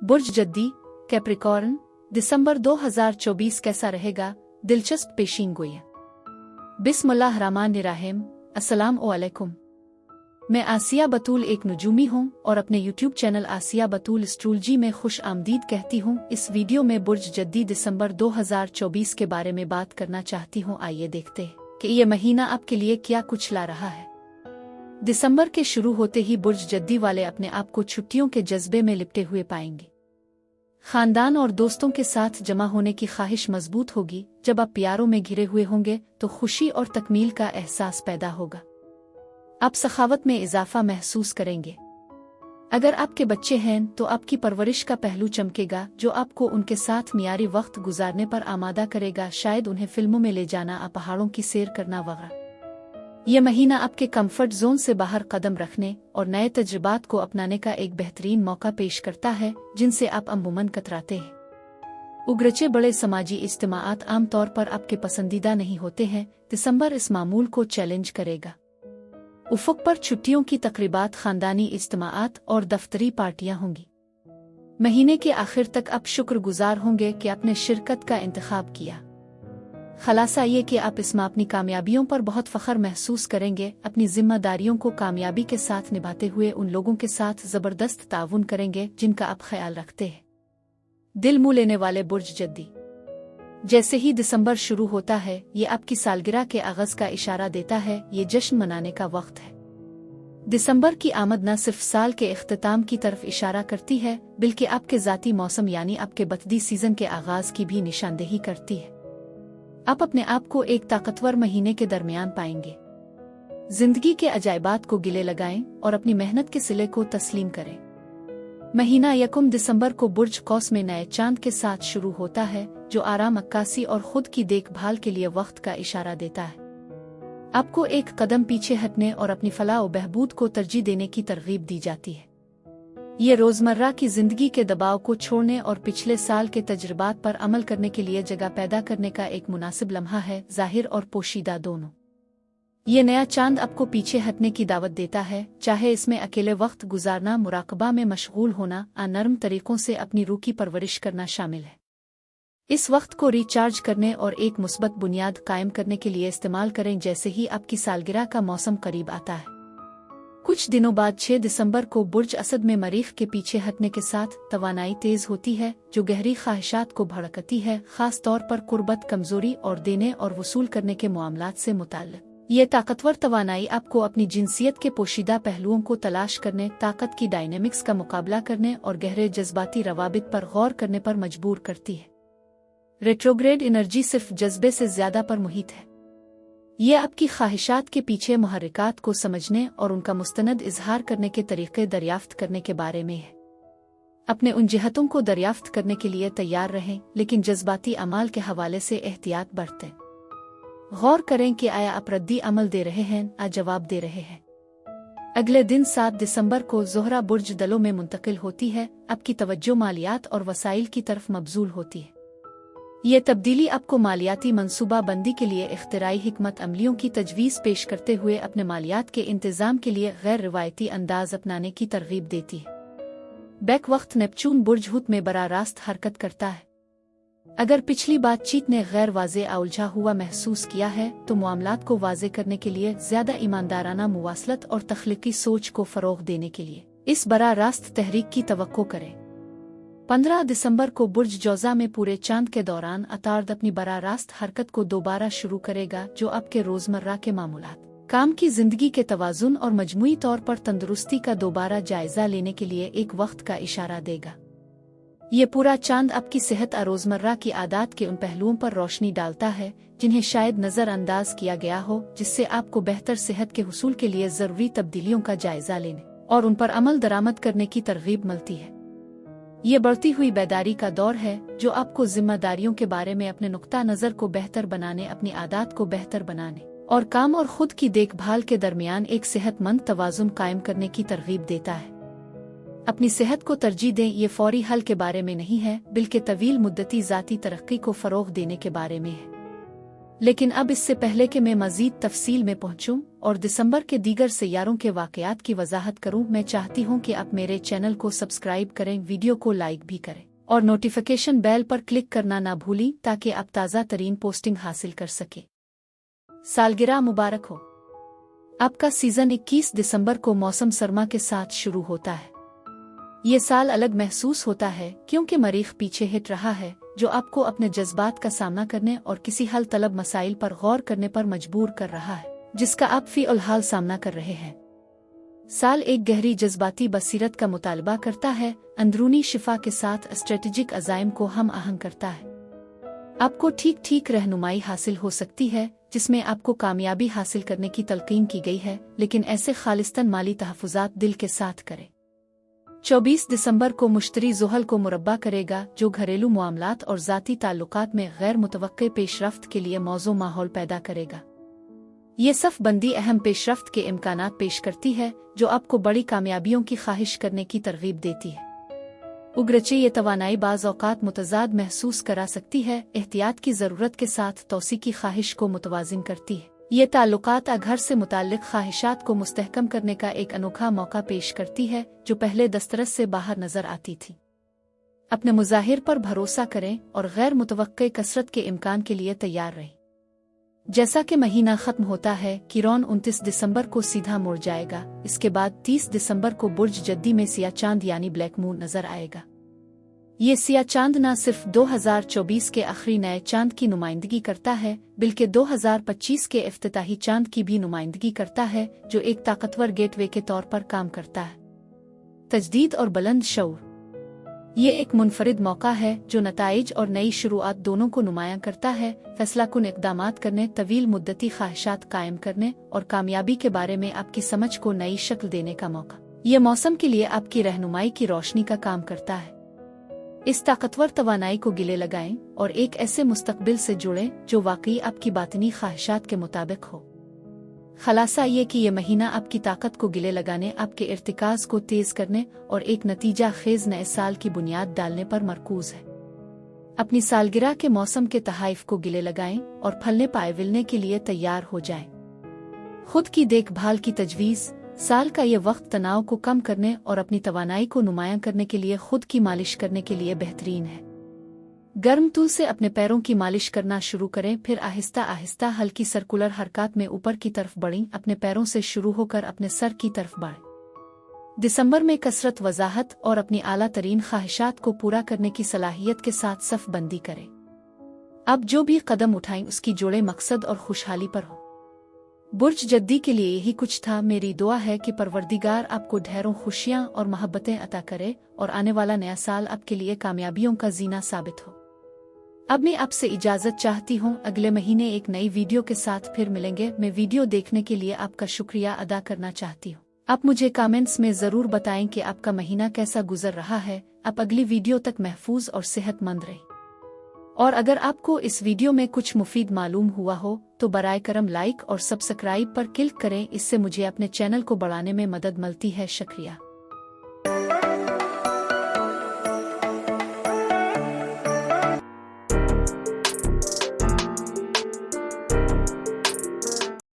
बुर्ज जद्दी Capricorn दिसंबर 2024 कैसा रहेगा? दिलचस्प पेशीनगोई। बिस्मिल्लाहिर्रहमानिर्रहीम। अस्सलाम वालेकुम। मैं आसिया बतूल एक नजूमी हूँ और अपने YouTube चैनल आसिया बतूल एस्ट्रोलॉजी में खुश आमदीद कहती हूँ। इस वीडियो में बुर्ज जद्दी दिसंबर 2024 के बारे में बात करना चाहती हूँ। आइए देखते हैं कि ये महीना आपके लिए क्या कुछ ला रहा है। दिसंबर के शुरू होते ही बुर्ज जद्दी वाले अपने आप को छुट्टियों के जज्बे में लिपटे हुए पाएंगे। खानदान और दोस्तों के साथ जमा होने की ख्वाहिश मजबूत होगी। जब आप प्यारों में घिरे हुए होंगे तो खुशी और तकमील का एहसास पैदा होगा। आप सखावत में इजाफा महसूस करेंगे। अगर आपके बच्चे हैं तो आपकी परवरिश का पहलू चमकेगा जो आपको उनके साथ मियारी वक्त गुजारने पर आमादा करेगा। शायद उन्हें फिल्मों में ले जाना, पहाड़ों की सैर करना वगैरह। यह महीना आपके कंफर्ट जोन से बाहर कदम रखने और नए तजुर्बात को अपनाने का एक बेहतरीन मौका पेश करता है जिनसे आप अमूमन कतराते हैं। उगरचे बड़े समाजी इज्तिमाआत आमतौर पर आपके पसंदीदा नहीं होते हैं। दिसंबर इस मामूल को चैलेंज करेगा। उफक पर छुट्टियों की तकरीबात, खानदानी इज्तिमाआत और दफ्तरी पार्टियां होंगी। महीने के आखिर तक आप शुक्रगुजार होंगे कि आपने शिरकत का इंतखाब किया। खलासा ये कि आप इसमें अपनी कामयाबियों पर बहुत फख्र महसूस करेंगे। अपनी जिम्मेदारियों को कामयाबी के साथ निभाते हुए उन लोगों के साथ जबरदस्त ताउन करेंगे जिनका आप ख्याल रखते हैं। दिल मुँह लेने वाले बुर्ज जद्दी, जैसे ही दिसंबर शुरू होता है ये आपकी सालगिरह के आगाज का इशारा देता है। ये जश्न मनाने का वक्त है। दिसंबर की आमद न सिर्फ साल के इख्तिताम की तरफ इशारा करती है बल्कि आपके ज़ाती मौसम यानी आपके बतदी सीजन के आगाज की भी निशानदेही करती है। आप अपने आप को एक ताकतवर महीने के दरमियान पाएंगे। जिंदगी के अजायबात को गिले लगाएं और अपनी मेहनत के सिले को तस्लीम करें। महीना 1 दिसंबर को बुर्ज कौस में नए चांद के साथ शुरू होता है जो आराम, अक्कासी और खुद की देखभाल के लिए वक्त का इशारा देता है। आपको एक कदम पीछे हटने और अपनी फलाह व बहबूद को तरजीह देने की तरगीब दी जाती है। ये रोजमर्रा की जिंदगी के दबाव को छोड़ने और पिछले साल के तजुर्बात पर अमल करने के लिए जगह पैदा करने का एक मुनासिब लम्हा है, जाहिर और पोशीदा दोनों। ये नया चांद आपको पीछे हटने की दावत देता है, चाहे इसमें अकेले वक्त गुजारना, मुराकबा में मशगूल होना, नरम तरीकों से अपनी रूह की परवरिश करना शामिल है। इस वक्त को रिचार्ज करने और एक मुस्बत बुनियाद कायम करने के लिए इस्तेमाल करें। जैसे ही आपकी सालगिरह का मौसम करीब आता है, कुछ दिनों बाद 6 दिसंबर को बुर्ज असद में मरीख के पीछे हटने के साथ तवानाई तेज होती है जो गहरी ख्वाहिशात को भड़कती है, खास तौर पर कुर्बत, कमजोरी और देने और वसूल करने के मामलात से मुताल्लिक। ये ताकतवर तवानाई आपको अपनी जिनसियत के पोशीदा पहलुओं को तलाश करने, ताकत की डायनेमिक्स का मुकाबला करने और गहरे जज्बाती रवाबित पर गौर करने पर मजबूर करती है। रेट्रोग्रेड एनर्जी सिर्फ जज्बे से ज्यादा पर मुहित है। ये आपकी ख्वाहिशात के पीछे मुहर्रिकात को समझने और उनका मुस्तनद इजहार करने के तरीके दरियाफ्त करने के बारे में है। अपने उन जिहतों को दरियाफ्त करने के लिए तैयार रहें, लेकिन जज्बाती अमाल के हवाले से एहतियात बरतें। गौर करें कि आया आप रद्दी अमल दे रहे हैं या जवाब दे रहे हैं। अगले दिन 7 दिसंबर को ज़ोहरा बुर्ज दलों में मुंतकिल होती है। आपकी तवज्जो मालियात और वसाइल की तरफ मबजूल होती है। ये तब्दीली आपको मालियाती मंसूबा बंदी के लिए इख्तिराई हिकमत अमलियों की तजवीज़ पेश करते हुए अपने मालियात के इंतज़ाम के लिए गैर रिवायती अंदाज अपनाने की तरगीब देती है। बैक वक्त नेपचून बुर्ज हुत में बराह रास्त हरकत करता है। अगर पिछली बातचीत ने गैर वाज़े उलझा हुआ महसूस किया है तो मामलात को वाज़े करने के लिए ज़्यादा ईमानदाराना मुवासलत और तख्लीकी सोच को फ़रोग़ देने के लिए इस बराह रास्त तहरीक की तवक्को करें। 15 दिसंबर को बुर्ज जौज़ा में पूरे चांद के दौरान अतार्द अपनी बराह रास्त हरकत को दोबारा शुरू करेगा जो आपके रोजमर्रा के मामूलात, काम की जिंदगी के तवाज़ुन और मजमूई तौर पर तंदुरुस्ती का दोबारा जायजा लेने के लिए एक वक्त का इशारा देगा। ये पूरा चांद आपकी सेहत और रोजमर्रा की आदत के उन पहलुओं पर रोशनी डालता है जिन्हें शायद नजरअंदाज किया गया हो, जिससे आपको बेहतर सेहत के हुसूल के लिए जरूरी तब्दीलियों का जायजा लेने और उन पर अमल दरामद करने की तरगीब मिलती है। ये बढ़ती हुई बेदारी का दौर है जो आपको जिम्मेदारियों के बारे में अपने नुक्ता नज़र को बेहतर बनाने, अपनी आदत को बेहतर बनाने और काम और खुद की देखभाल के दरमियान एक सेहतमंद तवाज़ुन कायम करने की तरगीब देता है। अपनी सेहत को तरजीह दें। ये फौरी हल के बारे में नहीं है बल्कि तवील मुद्दती ज़ाती तरक्की को फ़रोग़ देने के बारे में है। लेकिन अब इससे पहले कि मैं मज़ीद तफसील में पहुँचूं, और दिसंबर के दीगर सैयारों के वाकयात की वजाहत करूं, मैं चाहती हूं कि आप मेरे चैनल को सब्सक्राइब करें, वीडियो को लाइक भी करें और नोटिफिकेशन बेल पर क्लिक करना ना भूलें ताकि आप ताज़ा तरीन पोस्टिंग हासिल कर सकें। सालगिरह मुबारक हो। आपका सीजन 21 दिसंबर को मौसम सरमा के साथ शुरू होता है। ये साल अलग महसूस होता है क्योंकि मरीख पीछे हिट रहा है, जो आपको अपने जज्बात का सामना करने और किसी हल तलब मसाइल पर गौर करने पर मजबूर कर रहा है, जिसका आप फ़ी-उल-हाल सामना कर रहे हैं। साल एक गहरी जज्बाती बसीरत का मुतालबा करता है, अंदरूनी शिफा के साथ स्ट्रेटेजिक अज़ाइम को हम आहंग करता है। आपको ठीक ठीक रहनुमाई हासिल हो सकती है जिसमें आपको कामयाबी हासिल करने की तलकीन की गई है, लेकिन ऐसे खालिस्तन माली तहफ़्फ़ुज़ात दिल के साथ करें। 24 दिसंबर को मुश्तरी ज़ुहल को मुरब्बा करेगा, जो घरेलू मामलात और ज़ाती ताल्लुकात में गैर मुतवक्के पेशरफ्त के लिए मौजू माहौल पैदा करेगा। ये सफ़ बंदी अहम पेशरफ्त के इम्कानात पेश करती है, जो आपको बड़ी कामयाबियों की ख्वाहिश करने की तरगीब देती है। उग्रचे ये तवानाई बाज़ औक़ात मुतज़ाद महसूस करा सकती है, एहतियात की ज़रूरत के साथ तौसी की ख्वाहिश को मुतवाज़िन करती है। ये ताल्लुकात घर से मुताल्लिक़ ख्वाहिशात को मुस्तहकम करने का एक अनोखा मौका पेश करती है, जो पहले दस्तरस से बाहर नजर आती थी। अपने मुज़ाहिर पर भरोसा करें और गैर मुतवक्के कसरत के इम्कान के लिए तैयार रहें। जैसा कि महीना ख़त्म होता है, किरौन 29 दिसंबर को सीधा मुड़ जाएगा। इसके बाद 30 दिसंबर को बुर्ज जद्दी में सिया चांद यानी ब्लैक मून नजर आएगा। ये सिया चांद न सिर्फ 2024 के आखिरी नए चांद की नुमाइंदगी करता है, बल्कि 2025 के इफ्तिताही चांद की भी नुमाइंदगी करता है, जो एक ताकतवर गेटवे के तौर पर काम करता है। तजदीद और बुलंद शऊर, ये एक मुनफरिद मौका है जो नताइज और नई शुरुआत दोनों को नुमायां करता है। फैसलाकुन इक़दामात करने, तवील मुद्दती ख्वाहिशात कायम करने और कामयाबी के बारे में आपकी समझ को नई शक्ल देने का मौका। ये मौसम के लिए आपकी रहनुमाई की रोशनी का काम करता है। इस ताकतवर तवानाई को गिले लगाएं और एक ऐसे मुस्तकबिल से जुड़ें जो वाकई आपकी बातनी ख्वाहिशात के मुताबिक हो। खलासा ये कि ये महीना आपकी ताकत को गिले लगाने, आपके इर्तिकाज़ को तेज करने और एक नतीजा खेज नए साल की बुनियाद डालने पर मरकूज है। अपनी सालगिरह के मौसम के तहाइफ को गिले लगाएं और फलने पायविलने के लिए तैयार हो जाएं। खुद की देखभाल की तजवीज़, साल का ये वक्त तनाव को कम करने और अपनी तवानाई को नुमायां करने के लिए खुद की मालिश करने के लिए बेहतरीन है। गर्म तूल से अपने पैरों की मालिश करना शुरू करें, फिर आहिस्ता आहिस्ता हल्की सर्कुलर हरकत में ऊपर की तरफ बढ़ें। अपने पैरों से शुरू होकर अपने सर की तरफ बढ़ें। दिसंबर में कसरत, वजाहत और अपनी आला तरीन ख्वाहिशात को पूरा करने की सलाहियत के साथ सफ़ बंदी करें। अब जो भी कदम उठाएं उसकी जोड़े मकसद और खुशहाली पर हो। बुर्ज जद्दी के लिए यही कुछ था। मेरी दुआ है कि परवरदिगार आपको ढेरों खुशियां और मोहब्बतें अता करे और आने वाला नया साल आपके लिए कामयाबियों का जीना साबित हो। अब मैं आपसे इजाज़त चाहती हूँ। अगले महीने एक नई वीडियो के साथ फिर मिलेंगे। मैं वीडियो देखने के लिए आपका शुक्रिया अदा करना चाहती हूँ। आप मुझे कमेंट्स में ज़रूर बताएं कि आपका महीना कैसा गुजर रहा है। आप अगली वीडियो तक महफूज और सेहतमंद रहें। और अगर आपको इस वीडियो में कुछ मुफीद मालूम हुआ हो तो बराए करम लाइक और सब्सक्राइब पर क्लिक करें। इससे मुझे अपने चैनल को बढ़ाने में मदद मिलती है। शुक्रिया।